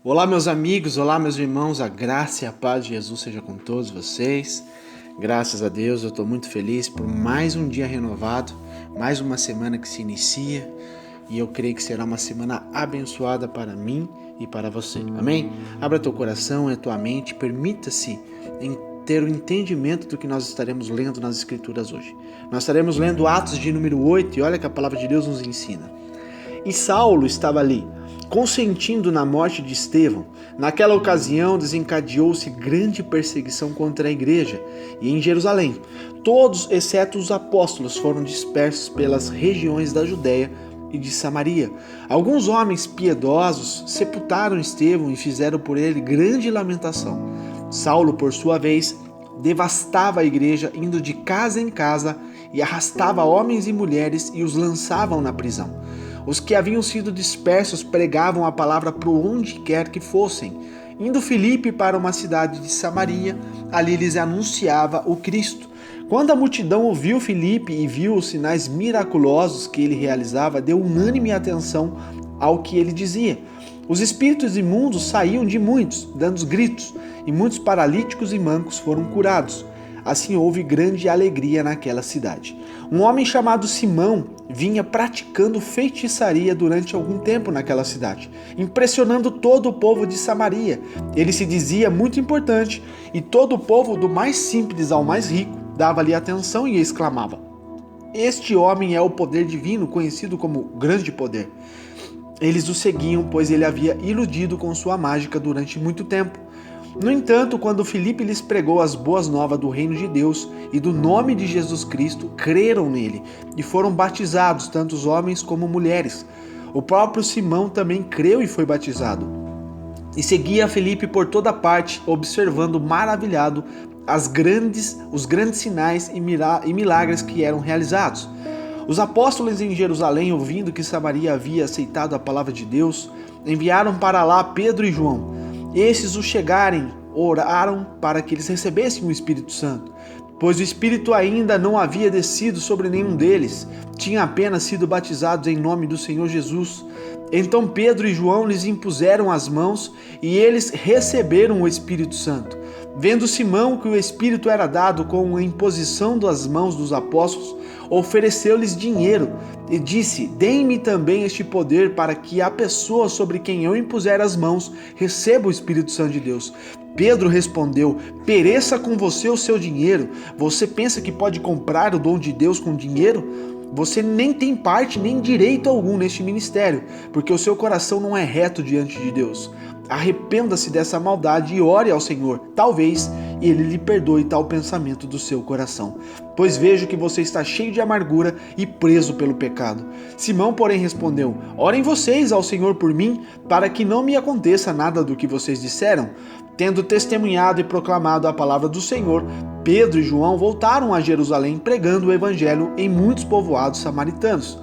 Olá, meus amigos, olá, meus irmãos, a graça e a paz de Jesus seja com todos vocês. Graças a Deus, eu estou muito feliz por mais um dia renovado, mais uma semana que se inicia e eu creio que será uma semana abençoada para mim e para você. Amém? Abra teu coração e a tua mente, permita-se ter o entendimento do que nós estaremos lendo nas Escrituras hoje. Nós estaremos lendo Atos de número 8 e olha que a palavra de Deus nos ensina. E Saulo estava ali, consentindo na morte de Estevão. Naquela ocasião desencadeou-se grande perseguição contra a igreja e em Jerusalém. Todos, exceto os apóstolos, foram dispersos pelas regiões da Judéia e de Samaria. Alguns homens piedosos sepultaram Estevão e fizeram por ele grande lamentação. Saulo, por sua vez, devastava a igreja, indo de casa em casa e arrastava homens e mulheres e os lançavam na prisão. Os que haviam sido dispersos pregavam a palavra por onde quer que fossem. Indo Filipe para uma cidade de Samaria, ali lhes anunciava o Cristo. Quando a multidão ouviu Filipe e viu os sinais miraculosos que ele realizava, deu unânime atenção ao que ele dizia. Os espíritos imundos saíam de muitos, dando gritos, e muitos paralíticos e mancos foram curados. Assim houve grande alegria naquela cidade. Um homem chamado Simão vinha praticando feitiçaria durante algum tempo naquela cidade, impressionando todo o povo de Samaria. Ele se dizia muito importante e todo o povo, do mais simples ao mais rico, dava-lhe atenção e exclamava: "Este homem é o poder divino, conhecido como grande poder." Eles o seguiam, pois ele havia iludido com sua mágica durante muito tempo. No entanto, quando Filipe lhes pregou as boas novas do reino de Deus e do nome de Jesus Cristo, creram nele e foram batizados, tanto os homens como mulheres. O próprio Simão também creu e foi batizado. E seguia Filipe por toda parte, observando maravilhado os grandes sinais e milagres que eram realizados. Os apóstolos em Jerusalém, ouvindo que Samaria havia aceitado a palavra de Deus, enviaram para lá Pedro e João. Esses os chegarem, oraram para que eles recebessem o Espírito Santo, pois o Espírito ainda não havia descido sobre nenhum deles, tinha apenas sido batizados em nome do Senhor Jesus. Então Pedro e João lhes impuseram as mãos e eles receberam o Espírito Santo. Vendo Simão que o Espírito era dado com a imposição das mãos dos apóstolos, ofereceu-lhes dinheiro e disse: "Deem-me também este poder para que a pessoa sobre quem eu impuser as mãos receba o Espírito Santo de Deus." Pedro respondeu: "Pereça com você o seu dinheiro. Você pensa que pode comprar o dom de Deus com dinheiro? Você nem tem parte nem direito algum neste ministério, porque o seu coração não é reto diante de Deus. Arrependa-se dessa maldade e ore ao Senhor. Talvez ele lhe perdoe tal pensamento do seu coração. Pois vejo que você está cheio de amargura e preso pelo pecado." Simão, porém, respondeu: "Orem vocês ao Senhor por mim, para que não me aconteça nada do que vocês disseram." Tendo testemunhado e proclamado a palavra do Senhor, Pedro e João voltaram a Jerusalém pregando o evangelho em muitos povoados samaritanos.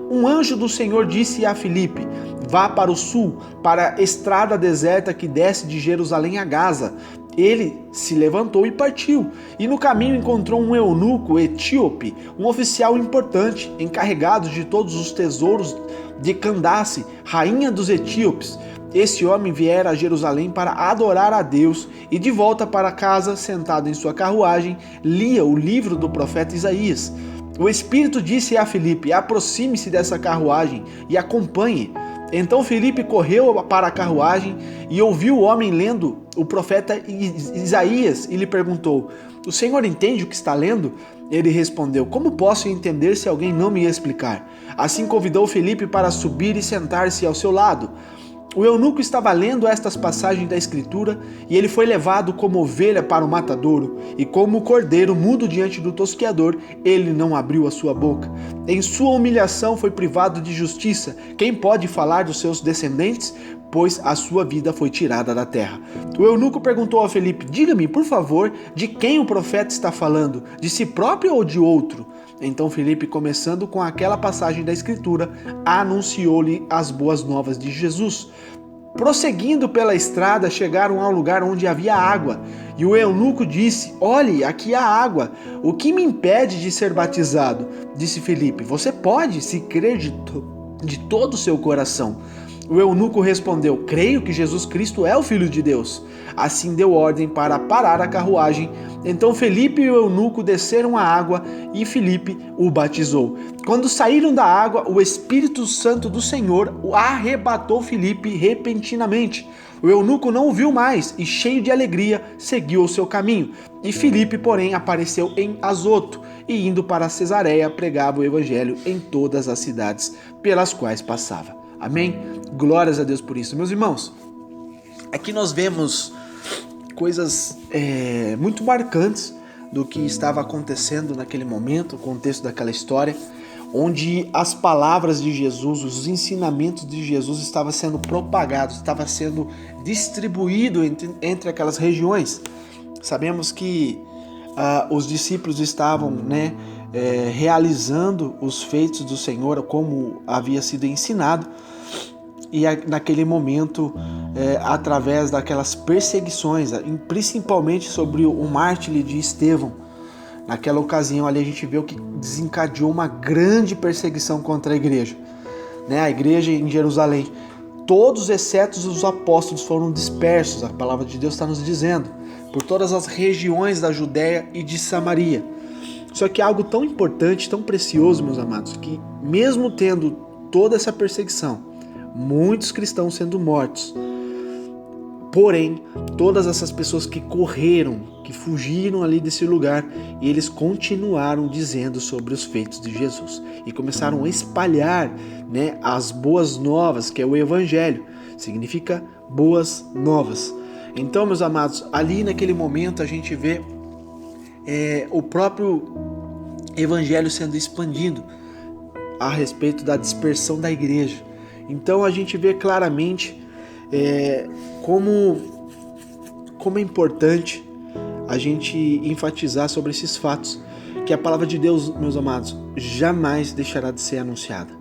Um anjo do Senhor disse a Filipe: "Vá para o sul, para a estrada deserta que desce de Jerusalém a Gaza." Ele se levantou e partiu, e no caminho encontrou um eunuco etíope, um oficial importante, encarregado de todos os tesouros de Candace, rainha dos etíopes. Esse homem viera a Jerusalém para adorar a Deus e de volta para casa, sentado em sua carruagem, lia o livro do profeta Isaías. O Espírito disse a Filipe: "Aproxime-se dessa carruagem e acompanhe." Então Filipe correu para a carruagem e ouviu o homem lendo o profeta Isaías e lhe perguntou: "O senhor entende o que está lendo?" Ele respondeu: "Como posso entender se alguém não me explicar?" Assim convidou Filipe para subir e sentar-se ao seu lado. O eunuco estava lendo estas passagens da Escritura e ele foi levado como ovelha para o matadouro, e como cordeiro mudo diante do tosqueador, ele não abriu a sua boca. Em sua humilhação foi privado de justiça. Quem pode falar dos seus descendentes? Pois a sua vida foi tirada da terra. O eunuco perguntou a Filipe: "Diga-me, por favor, de quem o profeta está falando? De si próprio ou de outro?" Então Filipe, começando com aquela passagem da Escritura, anunciou-lhe as boas novas de Jesus. Prosseguindo pela estrada, chegaram ao lugar onde havia água. E o eunuco disse: "Olhe, aqui há água. O que me impede de ser batizado?" Disse Filipe: "Você pode, se crer de todo o seu coração." O eunuco respondeu: creio que Jesus Cristo é o Filho de Deus. Assim deu ordem para parar a carruagem. Então Felipe e o eunuco desceram à água e Felipe o batizou. Quando saíram da água, o Espírito Santo do Senhor arrebatou Felipe repentinamente. O eunuco não o viu mais e, cheio de alegria, seguiu o seu caminho. E Felipe, porém, apareceu em Azoto e, indo para Cesareia, pregava o evangelho em todas as cidades pelas quais passava. Amém? Glórias a Deus por isso. Meus irmãos, aqui nós vemos coisas muito marcantes do que estava acontecendo naquele momento, o contexto daquela história, onde as palavras de Jesus, os ensinamentos de Jesus estavam sendo propagados, estava sendo distribuído entre aquelas regiões. Sabemos que os discípulos estavam, realizando os feitos do Senhor como havia sido ensinado, e naquele momento, através daquelas perseguições, principalmente sobre o mártir de Estevão, naquela ocasião ali a gente vê o que desencadeou uma grande perseguição contra a igreja, a igreja em Jerusalém. Todos, exceto os apóstolos, foram dispersos, a palavra de Deus está nos dizendo, por todas as regiões da Judéia e de Samaria. Só que algo tão importante, tão precioso, meus amados, que mesmo tendo toda essa perseguição, muitos cristãos sendo mortos, porém, todas essas pessoas que correram, que fugiram ali desse lugar, e eles continuaram dizendo sobre os feitos de Jesus e começaram a espalhar, as boas novas, que é o evangelho, significa boas novas. Então, meus amados, ali naquele momento a gente vê o próprio evangelho sendo expandido a respeito da dispersão da igreja. Então a gente vê claramente como é importante a gente enfatizar sobre esses fatos, que a palavra de Deus, meus amados, jamais deixará de ser anunciada.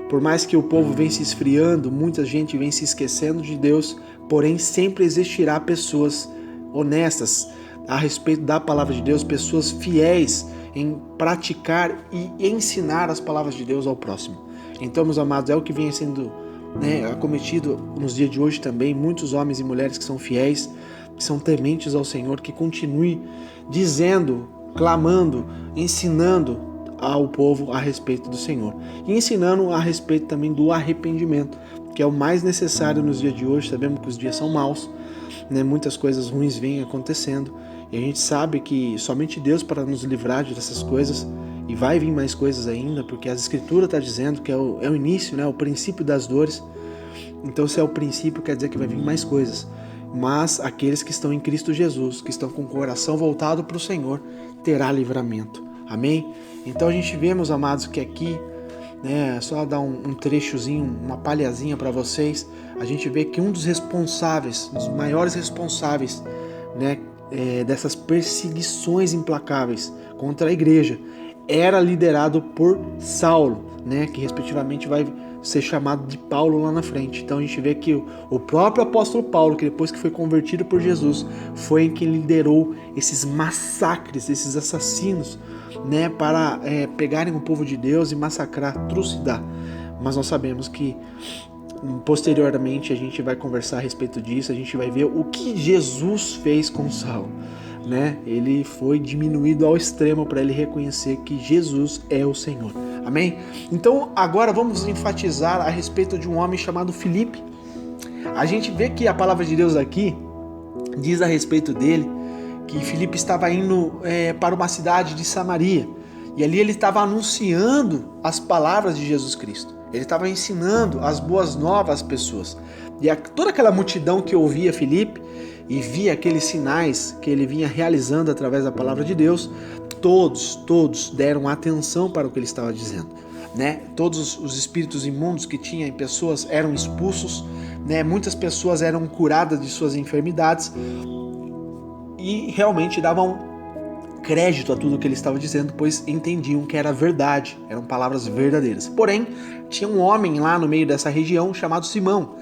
Por mais que o povo venha se esfriando, muita gente vem se esquecendo de Deus, porém sempre existirá pessoas honestas a respeito da palavra de Deus, pessoas fiéis em praticar e ensinar as palavras de Deus ao próximo. Então, meus amados, é o que vem sendo acometido nos dias de hoje também, muitos homens e mulheres que são fiéis, que são tementes ao Senhor, que continuem dizendo, clamando, ensinando ao povo a respeito do Senhor e ensinando a respeito também do arrependimento, que é o mais necessário nos dias de hoje. Sabemos que os dias são maus, muitas coisas ruins vêm acontecendo e a gente sabe que somente Deus para nos livrar dessas coisas, e vai vir mais coisas ainda, porque as Escrituras está dizendo que é o início, o princípio das dores. Então, se é o princípio, quer dizer que vai vir mais coisas. Mas aqueles que estão em Cristo Jesus, que estão com o coração voltado para o Senhor, terá livramento. Amém? Então a gente vê, meus amados, que aqui, só dar um trechozinho, uma palhazinha para vocês, a gente vê que um dos responsáveis, dos maiores responsáveis, dessas perseguições implacáveis contra a igreja, era liderado por Saulo, que respectivamente vai ser chamado de Paulo lá na frente. Então a gente vê que o próprio apóstolo Paulo, que depois que foi convertido por Jesus, foi quem liderou esses massacres, esses assassinos, para pegarem o povo de Deus e massacrar, trucidar. Mas nós sabemos que posteriormente a gente vai conversar a respeito disso, a gente vai ver o que Jesus fez com Saulo. Ele foi diminuído ao extremo para ele reconhecer que Jesus é o Senhor. Amém? Então agora vamos enfatizar a respeito de um homem chamado Filipe. A gente vê que a palavra de Deus aqui diz a respeito dele que Filipe estava indo para uma cidade de Samaria, e ali ele estava anunciando as palavras de Jesus Cristo. Ele estava ensinando as boas novas às pessoas. E toda aquela multidão que ouvia Filipe e via aqueles sinais que ele vinha realizando através da palavra de Deus, todos deram atenção para o que ele estava dizendo. Todos os espíritos imundos que tinha em pessoas eram expulsos, muitas pessoas eram curadas de suas enfermidades e realmente davam crédito a tudo que ele estava dizendo, pois entendiam que era verdade, eram palavras verdadeiras. Porém, tinha um homem lá no meio dessa região chamado Simão,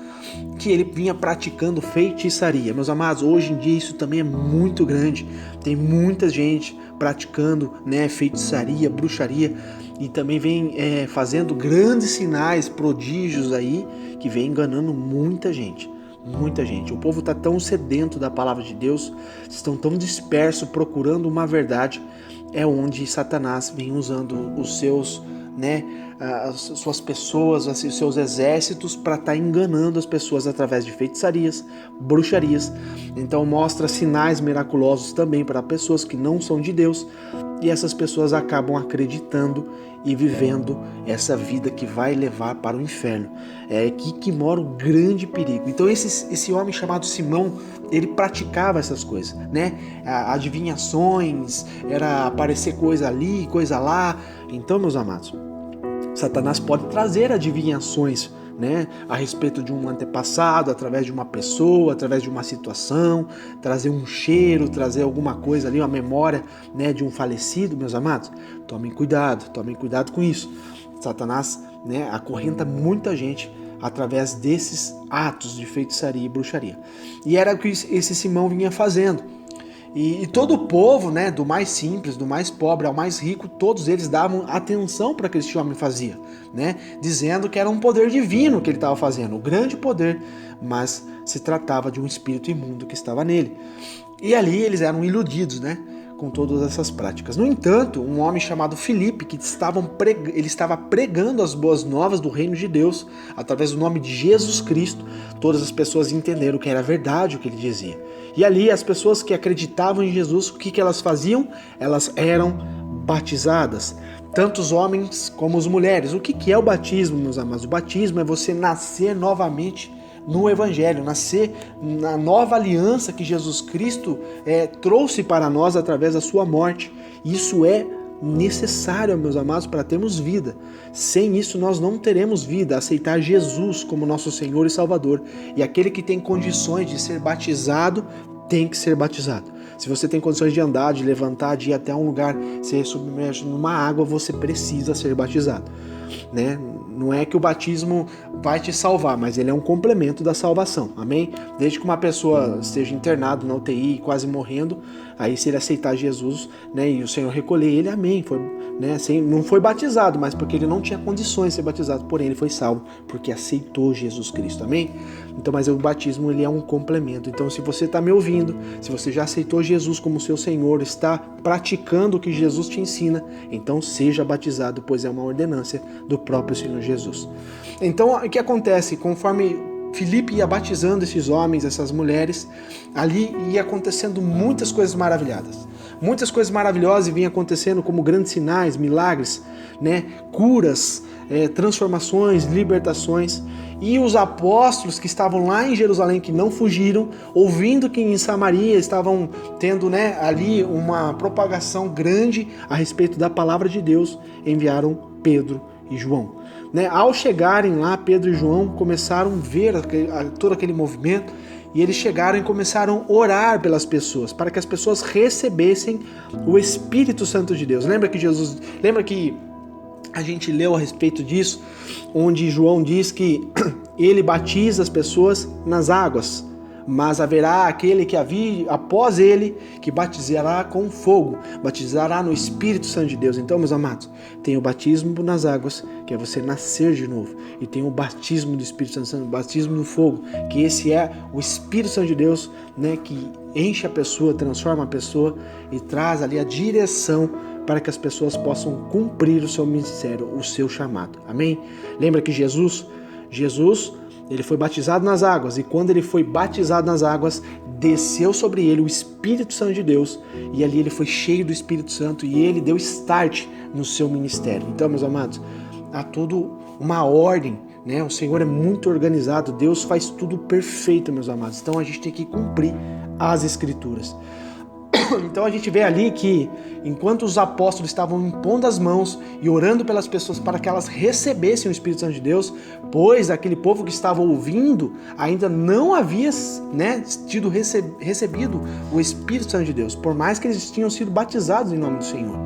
que ele vinha praticando feitiçaria. Meus amados, hoje em dia isso também é muito grande, tem muita gente praticando feitiçaria, bruxaria, e também vem fazendo grandes sinais, prodígios aí, que que vem enganando muita gente. Muita gente. O povo está tão sedento da palavra de Deus, estão tão dispersos procurando uma verdade. É onde Satanás vem usando os seus, as suas pessoas, os seus exércitos para estar enganando as pessoas através de feitiçarias, bruxarias. Então mostra sinais miraculosos também para pessoas que não são de Deus, e essas pessoas acabam acreditando e vivendo essa vida que vai levar para o inferno. É aqui que mora o grande perigo. Então esse homem chamado Simão, ele praticava essas coisas, adivinhações, era aparecer coisa ali, coisa lá. Então, meus amados, Satanás pode trazer adivinhações, a respeito de um antepassado, através de uma pessoa, através de uma situação, trazer um cheiro, trazer alguma coisa ali, uma memória, de um falecido, meus amados. Tomem cuidado com isso. Satanás, acorrenta muita gente através desses atos de feitiçaria e bruxaria. E era o que esse Simão vinha fazendo. E todo o povo, do mais simples, do mais pobre ao mais rico, todos eles davam atenção para o que esse homem fazia, dizendo que era um poder divino que ele estava fazendo, um grande poder, mas se tratava de um espírito imundo que estava nele. E ali eles eram iludidos, com todas essas práticas. No entanto, um homem chamado Filipe, que ele estava pregando as boas novas do reino de Deus, através do nome de Jesus Cristo, todas as pessoas entenderam que era verdade o que ele dizia. E ali as pessoas que acreditavam em Jesus, o que elas faziam? Elas eram batizadas, tanto os homens como as mulheres. O que é o batismo, meus amados? O batismo é você nascer novamente no Evangelho, nascer na nova aliança que Jesus Cristo trouxe para nós através da sua morte. Isso é necessário, meus amados, para termos vida. Sem isso nós não teremos vida. Aceitar Jesus como nosso Senhor e Salvador. E aquele que tem condições de ser batizado, tem que ser batizado. Se você tem condições de andar, de levantar, de ir até um lugar, ser submerso numa água, você precisa ser batizado. Não é que o batismo vai te salvar, mas ele é um complemento da salvação, amém? Desde que uma pessoa esteja internado na UTI, quase morrendo, aí se ele aceitar Jesus, e o Senhor recolher ele, amém, não foi batizado, mas porque ele não tinha condições de ser batizado, porém ele foi salvo, porque aceitou Jesus Cristo, amém? Então, mas o batismo ele é um complemento. Então, se você está me ouvindo, se você já aceitou Jesus como seu Senhor, está praticando o que Jesus te ensina, então seja batizado, pois é uma ordenância do próprio Senhor Jesus. Então, o que acontece? Conforme Filipe ia batizando esses homens, essas mulheres, ali ia acontecendo muitas coisas maravilhosas. Muitas coisas maravilhosas vinham acontecendo, como grandes sinais, milagres, curas, transformações, libertações. E os apóstolos que estavam lá em Jerusalém, que não fugiram, ouvindo que em Samaria estavam tendo ali uma propagação grande a respeito da palavra de Deus, enviaram Pedro e João. Ao chegarem lá, Pedro e João começaram a ver todo aquele movimento, e eles chegaram e começaram a orar pelas pessoas, para que as pessoas recebessem o Espírito Santo de Deus. Lembra que a gente leu a respeito disso, onde João diz que ele batiza as pessoas nas águas, mas haverá aquele que após ele, que batizará com fogo, batizará no Espírito Santo de Deus. Então, meus amados, tem o batismo nas águas, que é você nascer de novo, e tem o batismo do Espírito Santo, o batismo no fogo, que esse é o Espírito Santo de Deus, que enche a pessoa, transforma a pessoa e traz ali a direção para que as pessoas possam cumprir o seu ministério, o seu chamado. Amém? Lembra que Jesus, ele foi batizado nas águas, e quando ele foi batizado nas águas, desceu sobre ele o Espírito Santo de Deus, e ali ele foi cheio do Espírito Santo, e ele deu start no seu ministério. Então, meus amados, há tudo uma ordem, o Senhor é muito organizado, Deus faz tudo perfeito, meus amados. Então a gente tem que cumprir as Escrituras. Então a gente vê ali que enquanto os apóstolos estavam impondo as mãos e orando pelas pessoas para que elas recebessem o Espírito Santo de Deus, pois aquele povo que estava ouvindo ainda não havia tido recebido o Espírito Santo de Deus, por mais que eles tinham sido batizados em nome do Senhor.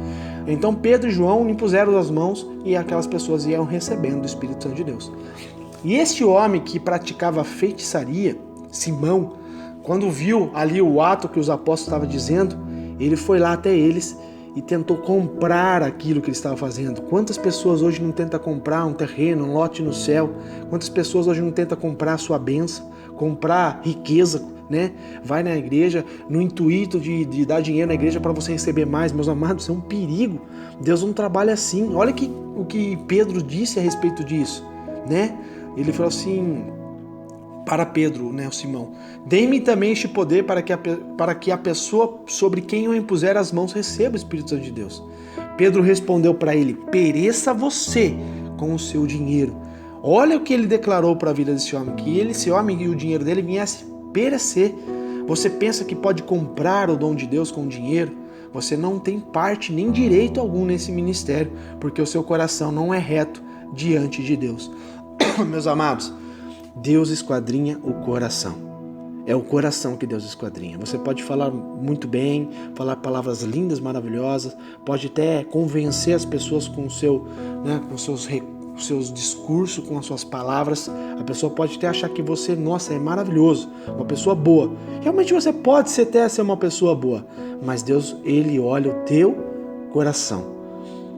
Então Pedro e João impuseram as mãos e aquelas pessoas iam recebendo o Espírito Santo de Deus. E este homem que praticava feitiçaria, Simão, quando viu ali o ato que os apóstolos estavam dizendo, ele foi lá até eles e tentou comprar aquilo que ele estava fazendo. Quantas pessoas hoje não tentam comprar um terreno, um lote no céu? Quantas pessoas hoje não tentam comprar a sua bênção, comprar riqueza, né? Vai na igreja no intuito de dar dinheiro na igreja para você receber mais. Meus amados, isso é um perigo. Deus não trabalha assim. Olha o que Pedro disse a respeito disso, né? Ele falou assim para Pedro, né, o Simão: dê-me também este poder para que a pessoa sobre quem eu impuser as mãos receba o Espírito Santo de Deus. Pedro respondeu para ele: pereça você com o seu dinheiro. Olha o que ele declarou para a vida desse homem, que esse homem e o dinheiro dele viesse perecer. Você pensa que pode comprar o dom de Deus com dinheiro? Você não tem parte nem direito algum nesse ministério, porque o seu coração não é reto diante de Deus. Meus amados, Deus esquadrinha o coração. É o coração que Deus esquadrinha. Você pode falar muito bem, falar palavras lindas, maravilhosas, pode até convencer as pessoas com seus discursos, com as suas palavras. A pessoa pode até achar que você, nossa, é maravilhoso, uma pessoa boa. Realmente você pode até ser uma pessoa boa, mas Deus, Ele olha o teu coração.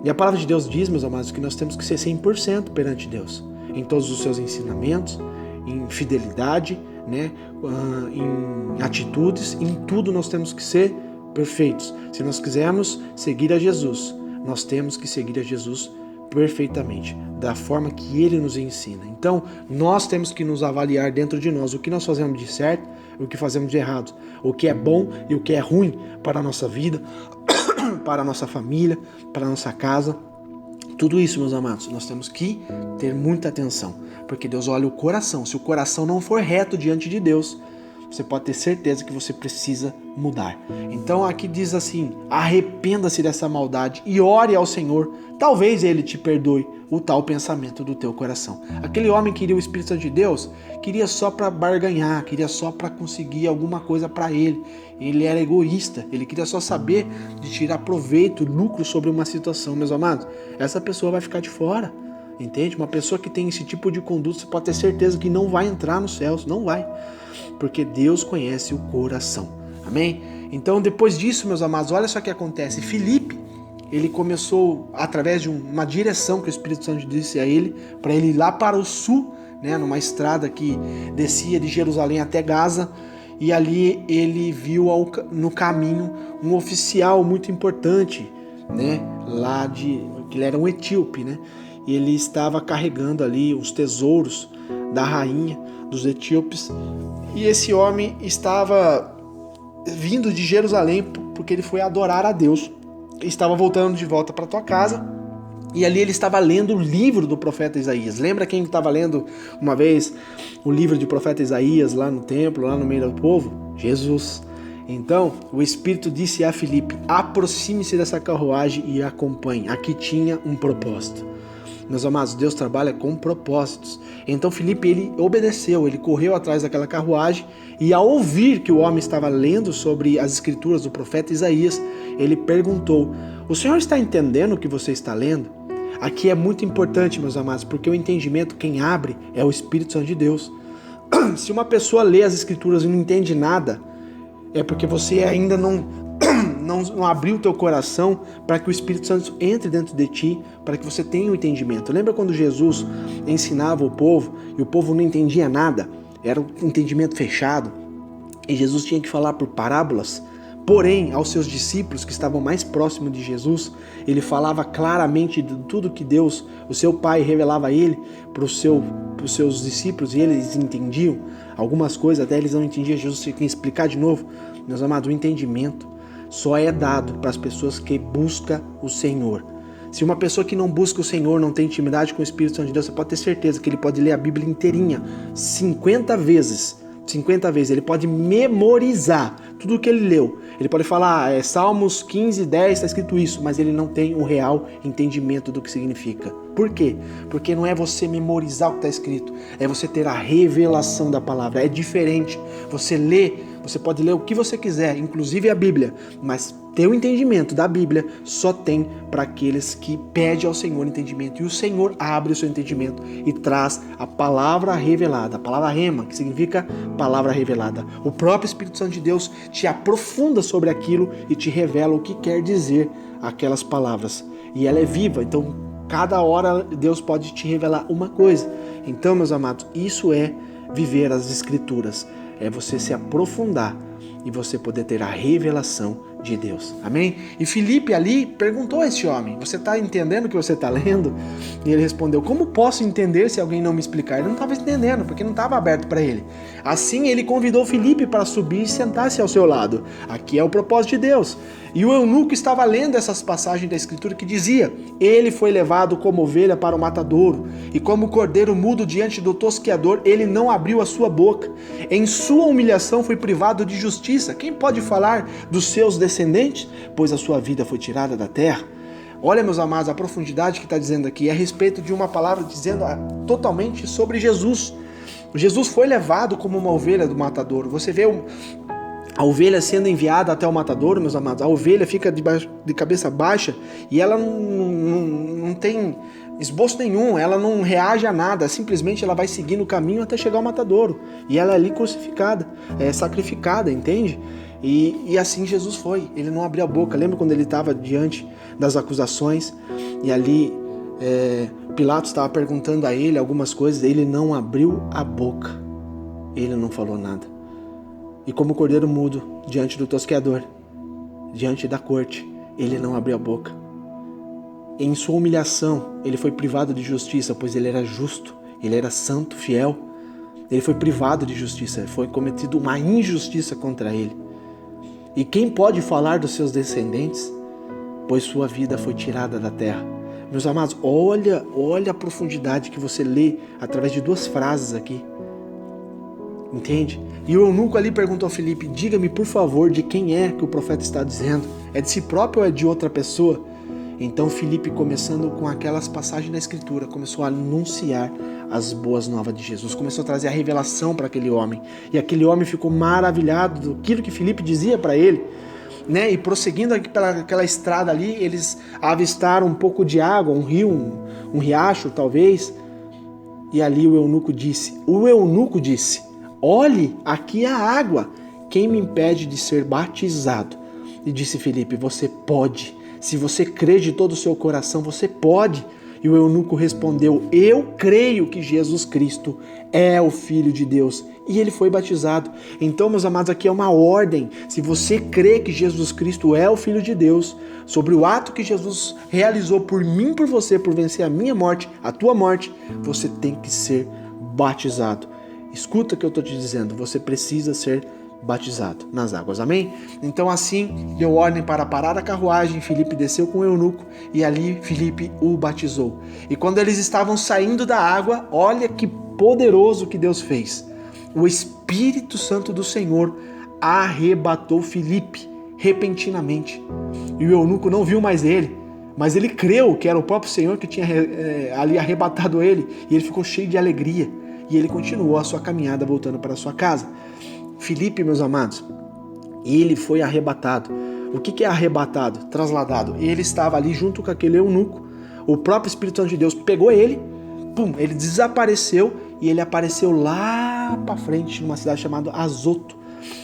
E a palavra de Deus diz, meus amados, que nós temos que ser 100% perante Deus, em todos os seus ensinamentos, em fidelidade, né, em atitudes, em tudo nós temos que ser perfeitos. Se nós quisermos seguir a Jesus, nós temos que seguir a Jesus perfeitamente, da forma que Ele nos ensina. Então, nós temos que nos avaliar dentro de nós o que nós fazemos de certo e o que fazemos de errado, o que é bom e o que é ruim para a nossa vida, para a nossa família, para a nossa casa. Tudo isso, meus amados, nós temos que ter muita atenção, porque Deus olha o coração. Se o coração não for reto diante de Deus, você pode ter certeza que você precisa mudar. Então aqui diz assim: arrependa-se dessa maldade e ore ao Senhor, talvez Ele te perdoe o tal pensamento do teu coração. Aquele homem queria o Espírito Santo de Deus, queria só para barganhar, queria só para conseguir alguma coisa para ele. Ele era egoísta, ele queria só saber de tirar proveito, lucro sobre uma situação. Meus amados, essa pessoa vai ficar de fora, entende? Uma pessoa que tem esse tipo de conduta, você pode ter certeza que não vai entrar nos céus, não vai, porque Deus conhece o coração, amém? Então depois disso, meus amados, olha só o que acontece. Filipe, ele começou através de uma direção que o Espírito Santo disse a ele, para ele ir lá para o sul, né, numa estrada que descia de Jerusalém até Gaza, e ali ele viu no caminho um oficial muito importante, né, que ele era um etíope, né, e ele estava carregando ali os tesouros da rainha dos etíopes, e esse homem estava vindo de Jerusalém porque ele foi adorar a Deus, estava voltando de volta para tua casa, e ali ele estava lendo o livro do profeta Isaías. Lembra quem estava lendo uma vez o livro do profeta Isaías lá no templo, lá no meio do povo? Jesus. Então o Espírito disse a Filipe: aproxime-se dessa carruagem e acompanhe. Aqui tinha um propósito. Meus amados, Deus trabalha com propósitos. Então Filipe, ele obedeceu, ele correu atrás daquela carruagem, e ao ouvir que o homem estava lendo sobre as escrituras do profeta Isaías, ele perguntou: o senhor está entendendo o que você está lendo? Aqui é muito importante, meus amados, porque o entendimento, quem abre, é o Espírito Santo de Deus. Se uma pessoa lê as escrituras e não entende nada, é porque você ainda não abriu o teu coração para que o Espírito Santo entre dentro de ti, para que você tenha o entendimento. Lembra quando Jesus ensinava o povo e o povo não entendia nada? Era um entendimento fechado e Jesus tinha que falar por parábolas. Porém, aos seus discípulos que estavam mais próximos de Jesus, ele falava claramente de tudo que Deus, o seu Pai, revelava a ele para os seus discípulos, e eles entendiam algumas coisas, até eles não entendiam. Jesus tinha que explicar de novo. Meus amados, o entendimento só é dado para as pessoas que buscam o Senhor. Se uma pessoa que não busca o Senhor, não tem intimidade com o Espírito Santo de Deus, você pode ter certeza que ele pode ler a Bíblia inteirinha 50 vezes. 50 vezes, ele pode memorizar tudo o que ele leu. Ele pode falar, Salmos 15, 10, está escrito isso, mas ele não tem um real entendimento do que significa. Por quê? Porque não é você memorizar o que está escrito, é você ter a revelação da palavra. É diferente. Você lê, você pode ler o que você quiser, inclusive a Bíblia, mas ter o entendimento da Bíblia só tem para aqueles que pedem ao Senhor entendimento. E o Senhor abre o seu entendimento e traz a palavra revelada, a palavra rema, que significa palavra revelada. O próprio Espírito Santo de Deus te aprofunda sobre aquilo e te revela o que quer dizer aquelas palavras. E ela é viva, então cada hora Deus pode te revelar uma coisa. Então, meus amados, isso é viver as Escrituras, é você se aprofundar e você poder ter a revelação de Deus. Amém? E Filipe ali perguntou a esse homem, você está entendendo o que você está lendo? E ele respondeu, como posso entender se alguém não me explicar? Ele não estava entendendo, porque não estava aberto para ele. Assim ele convidou Filipe para subir e sentar-se ao seu lado. Aqui é o propósito de Deus. E o eunuco estava lendo essas passagens da Escritura que dizia, ele foi levado como ovelha para o matadouro, e como cordeiro mudo diante do tosqueador, ele não abriu a sua boca. Em sua humilhação foi privado de justiça. Quem pode falar dos seus descendentes? Pois a sua vida foi tirada da terra. Olha, meus amados, a profundidade que está dizendo aqui é a respeito de uma palavra dizendo totalmente sobre Jesus. Jesus foi levado como uma ovelha do matadouro. Você vê a ovelha sendo enviada até o matadouro, meus amados. A ovelha fica de cabeça baixa e ela não tem esboço nenhum, ela não reage a nada, simplesmente ela vai seguindo o caminho até chegar ao matadouro. E ela é ali crucificada, sacrificada, entende? E assim Jesus foi, ele não abriu a boca. Lembra quando ele estava diante das acusações e ali Pilatos estava perguntando a ele algumas coisas, ele não abriu a boca, ele não falou nada. E como cordeiro mudo diante do tosqueador, diante da corte, ele não abriu a boca. Em sua humilhação, ele foi privado de justiça, pois ele era justo, ele era santo, fiel. Ele foi privado de justiça, foi cometido uma injustiça contra ele. E quem pode falar dos seus descendentes? Pois sua vida foi tirada da terra. Meus amados, olha a profundidade que você lê através de duas frases aqui. Entende? E o eunuco ali perguntou a Filipe, diga-me por favor de quem é que o profeta está dizendo. É de si próprio ou é de outra pessoa? Então Filipe, começando com aquelas passagens da Escritura, começou a anunciar as boas novas de Jesus, começou a trazer a revelação para aquele homem. E aquele homem ficou maravilhado daquilo que Filipe dizia para ele. Né? E prosseguindo pelaquela estrada ali, eles avistaram um pouco de água, um rio, um riacho talvez. E ali o eunuco disse, olhe, aqui a água, quem me impede de ser batizado? E disse Filipe, você pode, se você crê de todo o seu coração, você pode. E o eunuco respondeu, eu creio que Jesus Cristo é o Filho de Deus. E ele foi batizado. Então, meus amados, aqui é uma ordem. Se você crê que Jesus Cristo é o Filho de Deus, sobre o ato que Jesus realizou por mim e por você, por vencer a minha morte, a tua morte, você tem que ser batizado. Escuta o que eu estou te dizendo, você precisa ser batizado nas águas, amém? Então assim, deu ordem para parar a carruagem, Filipe desceu com o eunuco e ali Filipe o batizou. E quando eles estavam saindo da água, olha que poderoso que Deus fez. O Espírito Santo do Senhor arrebatou Filipe repentinamente. E o eunuco não viu mais ele, mas ele creu que era o próprio Senhor que tinha ali arrebatado ele, e ele ficou cheio de alegria. E ele continuou a sua caminhada voltando para a sua casa. Filipe, meus amados, ele foi arrebatado. O que é arrebatado? Trasladado. Ele estava ali junto com aquele eunuco. O próprio Espírito Santo de Deus pegou ele, ele desapareceu e ele apareceu lá para frente, numa cidade chamada Azoto,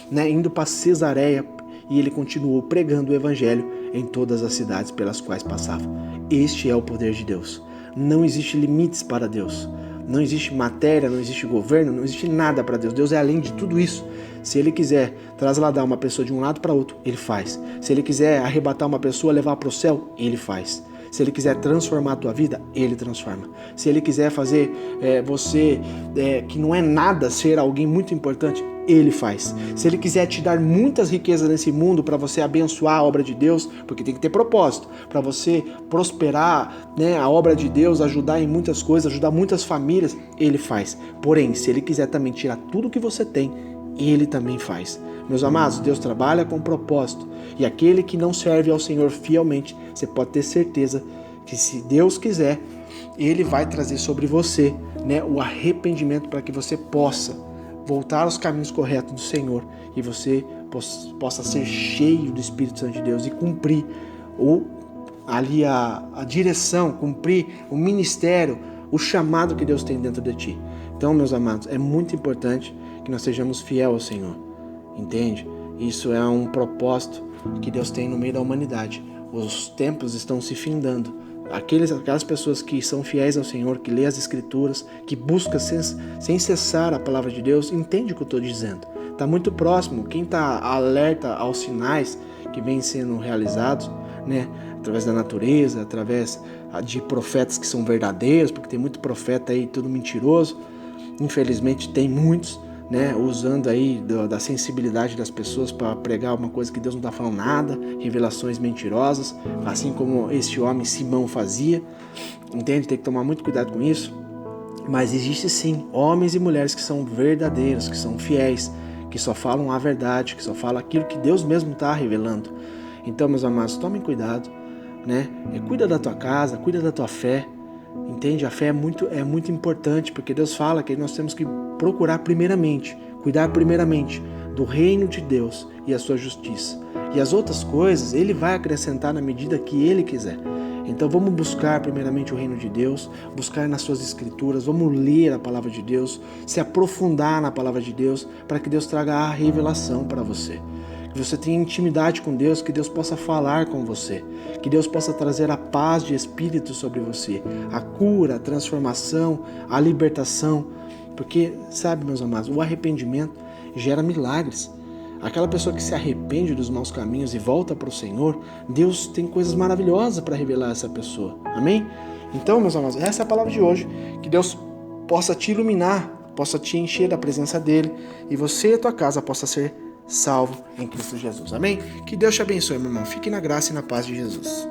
né, indo para Cesareia, e ele continuou pregando o evangelho em todas as cidades pelas quais passava. Este é o poder de Deus. Não existe limites para Deus. Não existe matéria, não existe governo, não existe nada para Deus. Deus é além de tudo isso. Se Ele quiser trasladar uma pessoa de um lado para outro, Ele faz. Se Ele quiser arrebatar uma pessoa, levar para o céu, Ele faz. Se Ele quiser transformar a tua vida, Ele transforma. Se Ele quiser fazer você, que não é nada, ser alguém muito importante, Ele faz. Se Ele quiser te dar muitas riquezas nesse mundo para você abençoar a obra de Deus, porque tem que ter propósito, para você prosperar, né, a obra de Deus, ajudar em muitas coisas, ajudar muitas famílias, Ele faz. Porém, se Ele quiser também tirar tudo que você tem, Ele também faz. Meus amados, Deus trabalha com propósito. E aquele que não serve ao Senhor fielmente, você pode ter certeza que se Deus quiser, Ele vai trazer sobre você, né, o arrependimento para que você possa voltar aos caminhos corretos do Senhor e você possa ser cheio do Espírito Santo de Deus e cumprir a direção, cumprir o ministério, o chamado que Deus tem dentro de ti. Então, meus amados, é muito importante que nós sejamos fiéis ao Senhor, entende? Isso é um propósito que Deus tem no meio da humanidade. Os tempos estão se findando. Aquelas pessoas que são fiéis ao Senhor, que lê as Escrituras, que buscam sem cessar a palavra de Deus, entende o que eu estou dizendo. Está muito próximo. Quem está alerta aos sinais que vêm sendo realizados, né, através da natureza, através de profetas que são verdadeiros, porque tem muito profeta aí, tudo mentiroso. Infelizmente tem muitos, né, usando aí da sensibilidade das pessoas para pregar uma coisa que Deus não está falando nada, revelações mentirosas, assim como esse homem Simão fazia, entende? Tem que tomar muito cuidado com isso, mas existe sim homens e mulheres que são verdadeiros, que são fiéis, que só falam a verdade, que só falam aquilo que Deus mesmo está revelando. Então, meus amados, tomem cuidado, né? Cuida da tua casa, cuida da tua fé, entende? A fé é muito importante, porque Deus fala que nós temos que procurar primeiramente, cuidar primeiramente do reino de Deus e a sua justiça. E as outras coisas Ele vai acrescentar na medida que Ele quiser. Então vamos buscar primeiramente o reino de Deus, buscar nas suas escrituras, vamos ler a palavra de Deus, se aprofundar na palavra de Deus, para que Deus traga a revelação para você. Que você tenha intimidade com Deus, que Deus possa falar com você, que Deus possa trazer a paz de espírito sobre você, a cura, a transformação, a libertação, porque, sabe, meus amados, o arrependimento gera milagres. Aquela pessoa que se arrepende dos maus caminhos e volta para o Senhor, Deus tem coisas maravilhosas para revelar a essa pessoa, amém? Então, meus amados, essa é a palavra de hoje, que Deus possa te iluminar, possa te encher da presença dEle, e você e a tua casa possa ser salvo em Cristo Jesus. Amém? Que Deus te abençoe, meu irmão. Fique na graça e na paz de Jesus.